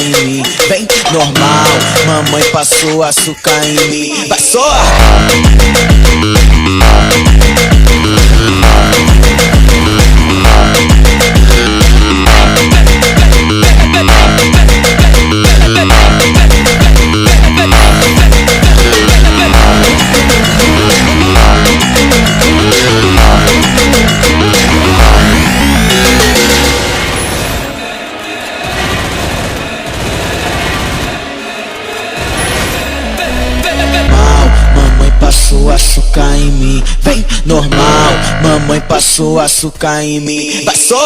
em mim. Vem, normal, mamãe passou açúcar em mim. Passou! Passou açúcar em mim, vem normal, mamãe passou açúcar em mim. Passou!